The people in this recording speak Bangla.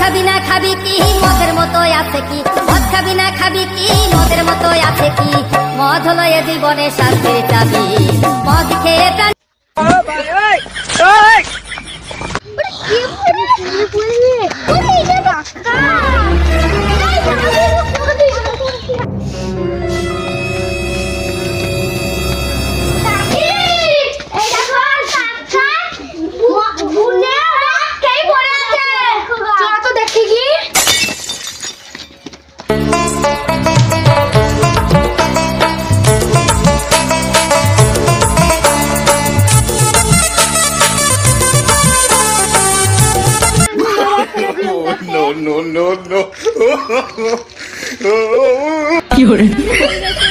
খাবি না খাবি কি মদের মতো আছে কি, মদ খাবি না খাবি কি মদের মতো আছে কি, মদ হলো এ জীবনে শান্তির চাবি, মদ খেয়ে প্রাণ no.